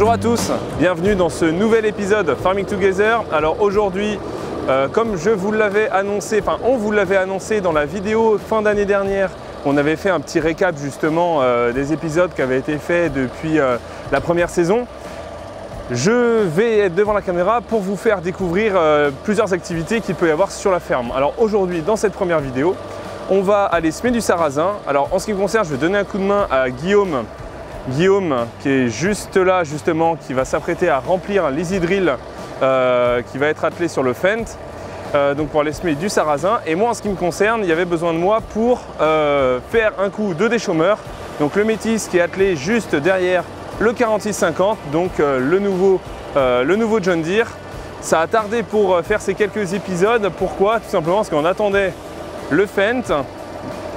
Bonjour à tous, bienvenue dans ce nouvel épisode Farming Together. Alors aujourd'hui, comme on vous l'avait annoncé dans la vidéo fin d'année dernière, on avait fait un petit récap justement des épisodes qui avaient été faits depuis la première saison. Je vais être devant la caméra pour vous faire découvrir plusieurs activités qu'il peut y avoir sur la ferme. Alors aujourd'hui, dans cette première vidéo, on va aller semer du sarrasin. Alors en ce qui me concerne, je vais donner un coup de main à Guillaume. Guillaume qui est juste là justement, qui va s'apprêter à remplir l'easy drill qui va être attelé sur le Fendt, donc pour aller semer du sarrasin. Et moi en ce qui me concerne, il y avait besoin de moi pour faire un coup de déchômeur. Donc le Métis qui est attelé juste derrière le 4650, donc le nouveau John Deere. Ça a tardé pour faire ces quelques épisodes. Pourquoi? Tout simplement parce qu'on attendait le Fendt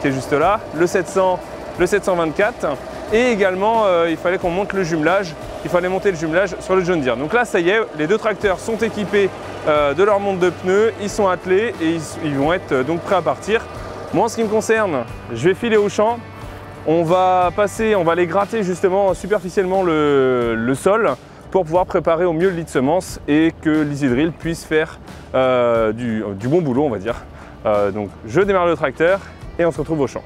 qui est juste là, le 700, le 724. Et également, il fallait qu'on monte le jumelage. Il fallait monter le jumelage sur le John Deere. Donc là, ça y est, les deux tracteurs sont équipés de leur monte de pneus. Ils sont attelés et ils vont être donc prêts à partir. Moi, en ce qui me concerne, je vais filer au champ. On va aller gratter justement superficiellement le sol pour pouvoir préparer au mieux le lit de semences et que l'easy drill puisse faire du bon boulot, on va dire. Donc, je démarre le tracteur et on se retrouve au champ.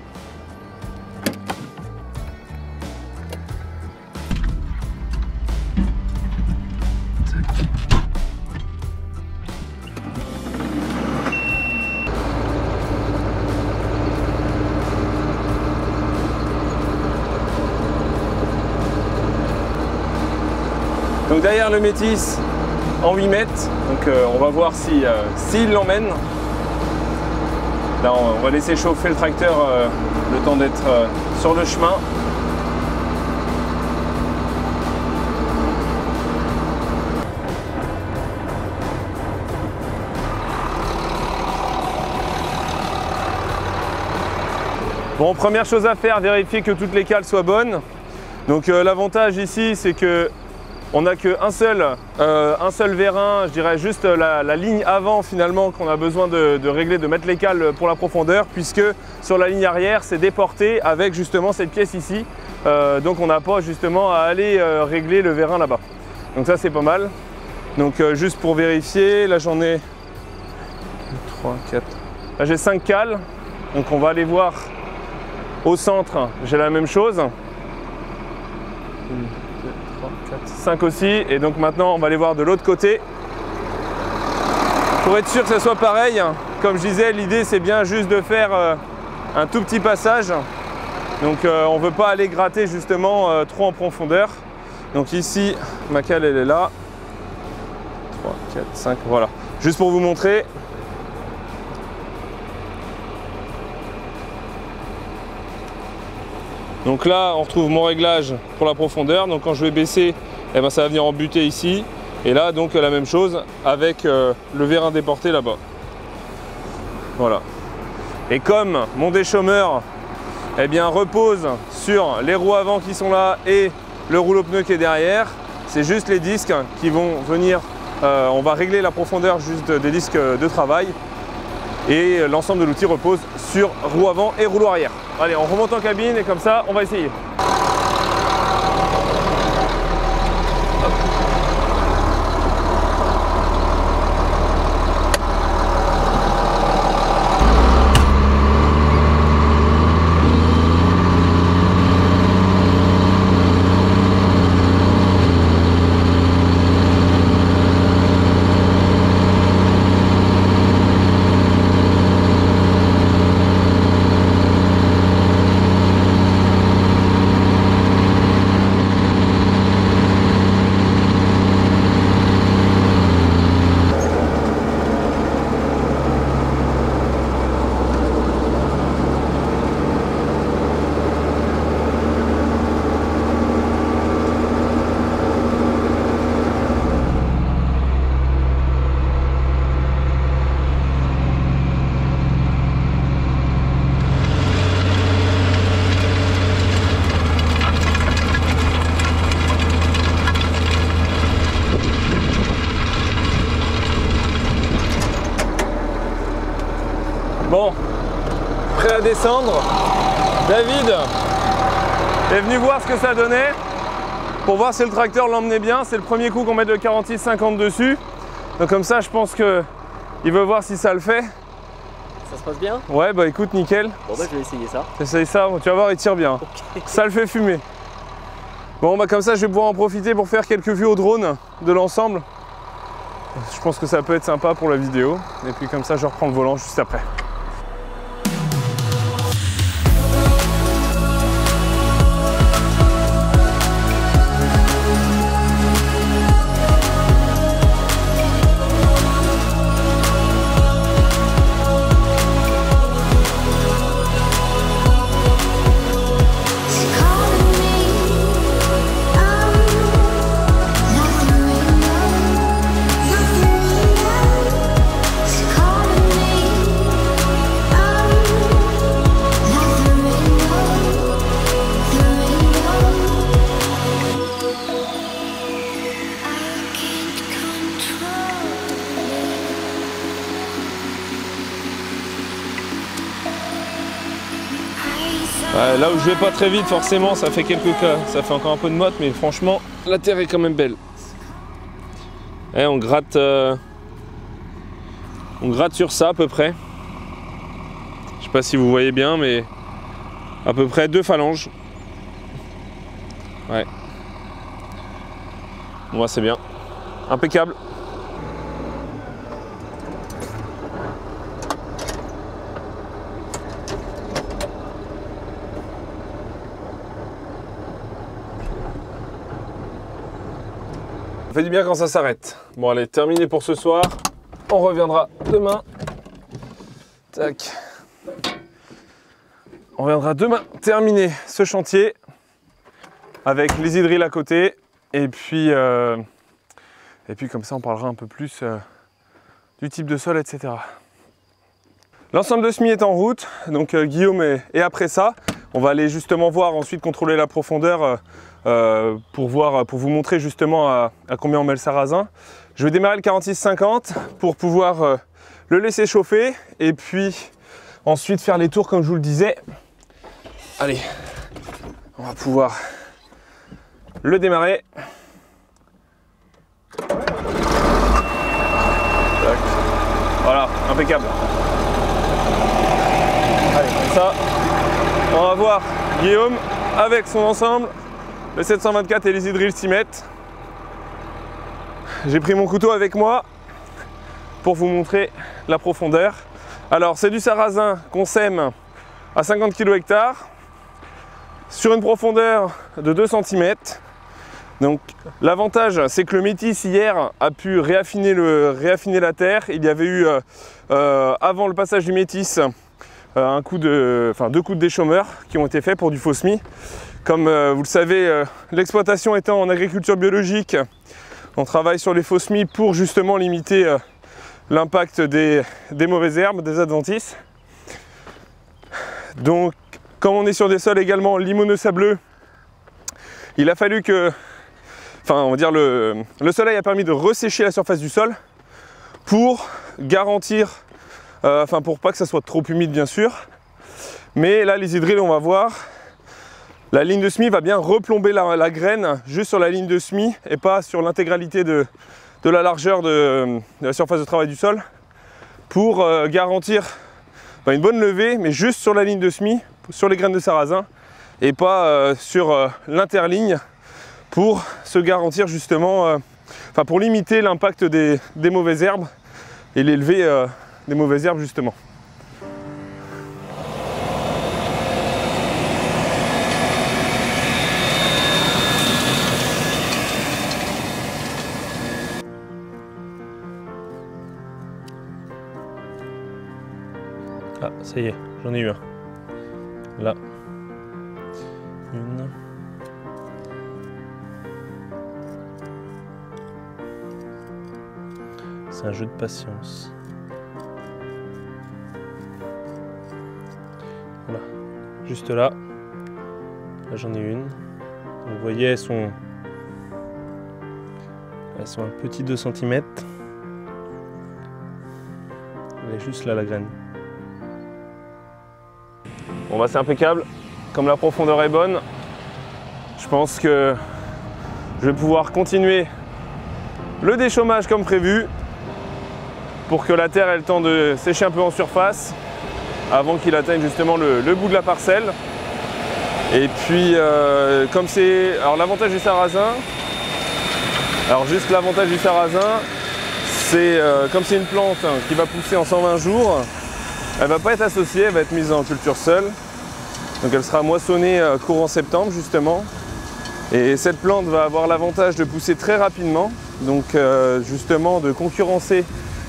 Donc derrière le Métis en 8 mètres, donc on va voir s'il l'emmène. Là on va laisser chauffer le tracteur le temps d'être sur le chemin. Bon, première chose à faire, vérifier que toutes les cales soient bonnes. Donc l'avantage ici c'est que on n'a qu'un seul vérin, je dirais juste la ligne avant finalement qu'on a besoin de régler, de mettre les cales pour la profondeur, puisque sur la ligne arrière c'est déporté avec justement cette pièce ici. Donc on n'a pas justement à aller régler le vérin là-bas. Donc ça c'est pas mal. Donc juste pour vérifier, là j'en ai 3, 4. Là j'ai 5 cales. Donc on va aller voir au centre, j'ai la même chose. 5 aussi, et donc maintenant on va aller voir de l'autre côté pour être sûr que ça soit pareil. Comme je disais, l'idée c'est bien juste de faire un tout petit passage, donc on ne veut pas aller gratter justement trop en profondeur. Donc ici ma cale elle est là, 3, 4, 5, voilà, juste pour vous montrer. Donc là on retrouve mon réglage pour la profondeur, donc quand je vais baisser, eh ben, ça va venir en butée ici, et là donc la même chose avec le vérin déporté là-bas. Voilà. Et comme mon déchômeur eh bien, repose sur les roues avant qui sont là et le rouleau pneu qui est derrière, c'est juste les disques qui vont venir, on va régler la profondeur juste des disques de travail, et l'ensemble de l'outil repose sur roue avant et rouleau arrière. Allez, on remonte en cabine et comme ça, on va essayer. Bon, prêt à descendre. David est venu voir ce que ça donnait. pour voir si le tracteur l'emmenait bien. C'est le premier coup qu'on met le 46-50 dessus. Donc comme ça, je pense qu'il veut voir si ça le fait. Ça se passe bien? Ouais, bah écoute, nickel. Bon bah je vais essayer ça. Essaye ça, tu vas voir, il tire bien. Okay. Ça le fait fumer. Bon, bah comme ça, je vais pouvoir en profiter pour faire quelques vues au drone de l'ensemble. Je pense que ça peut être sympa pour la vidéo. Et puis comme ça, je reprends le volant juste après. Là où je vais pas très vite, forcément, ça fait quelques cas, ça fait encore un peu de motte, mais franchement, la terre est quand même belle. Et on gratte sur ça à peu près. Je sais pas si vous voyez bien, mais à peu près 2 phalanges. Ouais. Moi, c'est bien. Impeccable. Ça fait du bien quand ça s'arrête. Bon allez, terminé pour ce soir. On reviendra demain. Tac. On reviendra demain terminer ce chantier avec les hydrilles à côté. Et puis comme ça, on parlera un peu plus du type de sol, etc. L'ensemble de semis est en route. Donc Guillaume est après ça. On va aller justement voir, ensuite contrôler la profondeur pour vous montrer justement à combien on met le sarrasin. Je vais démarrer le 46-50 pour pouvoir le laisser chauffer et puis ensuite faire les tours comme je vous le disais. Allez, on va pouvoir le démarrer. Voilà, impeccable. Allez, comme ça, on va voir Guillaume avec son ensemble. Le 724 et les hydrilles s'y mettent. J'ai pris mon couteau avec moi pour vous montrer la profondeur. Alors c'est du sarrasin qu'on sème à 50 kg/h sur une profondeur de 2 cm. Donc l'avantage c'est que le métis hier a pu réaffiner la terre. Il y avait eu avant le passage du métis deux coups de déchômeurs qui ont été faits pour du faux semis. Comme vous le savez, l'exploitation étant en agriculture biologique, on travaille sur les faux semis pour justement limiter l'impact des mauvaises herbes, des adventices. Donc, comme on est sur des sols également limoneux-sableux, il a fallu que, on va dire le soleil a permis de ressécher la surface du sol pour garantir, pour pas que ça soit trop humide bien sûr. Mais là, les hydrilles, on va voir. La ligne de semis va bien replomber la graine juste sur la ligne de semis et pas sur l'intégralité de la largeur de la surface de travail du sol pour garantir une bonne levée, mais juste sur la ligne de semis, sur les graines de sarrasin et pas sur l'interligne pour se garantir justement, pour limiter l'impact des mauvaises herbes et l'élever des mauvaises herbes justement. Ah, ça y est, j'en ai eu un. Là. Une. C'est un jeu de patience. Voilà. Juste là. Là, j'en ai une. Donc, vous voyez, elles sont un petit 2 cm. Elle est juste là, la graine. Bon bah c'est impeccable, comme la profondeur est bonne, je pense que je vais pouvoir continuer le déchômage comme prévu pour que la terre ait le temps de sécher un peu en surface avant qu'il atteigne justement le bout de la parcelle. Et puis comme c'est... Alors l'avantage du sarrasin, c'est comme c'est une plante qui va pousser en 120 jours, elle ne va pas être associée, elle va être mise en culture seule. Donc elle sera moissonnée courant septembre justement. Et cette plante va avoir l'avantage de pousser très rapidement, donc justement de concurrencer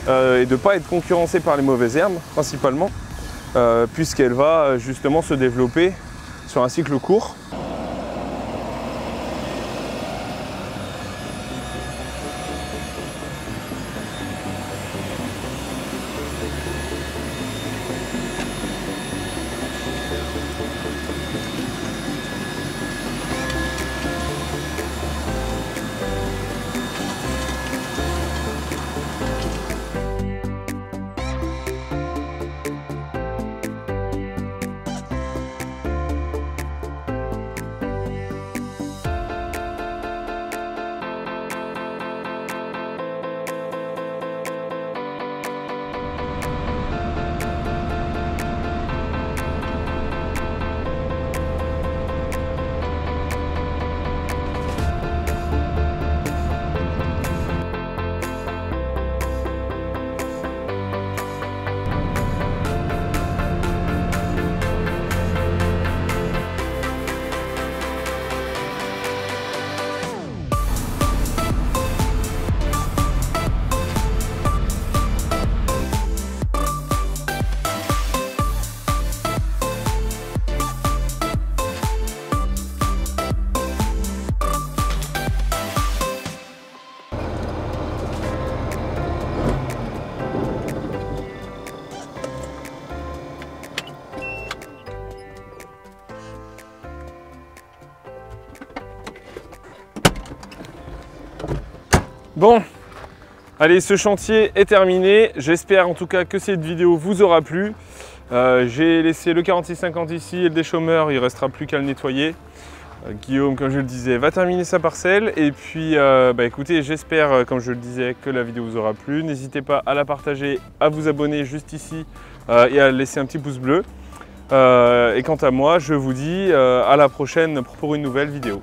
et de ne pas être concurrencée par les mauvaises herbes principalement, puisqu'elle va justement se développer sur un cycle court. Bon, allez, ce chantier est terminé. J'espère en tout cas que cette vidéo vous aura plu. J'ai laissé le 4650 ici et le déchômeur, il ne restera plus qu'à le nettoyer. Guillaume, comme je le disais, va terminer sa parcelle. Et puis, écoutez, j'espère, comme je le disais, que la vidéo vous aura plu. N'hésitez pas à la partager, à vous abonner juste ici et à laisser un petit pouce bleu. Et quant à moi, je vous dis à la prochaine pour une nouvelle vidéo.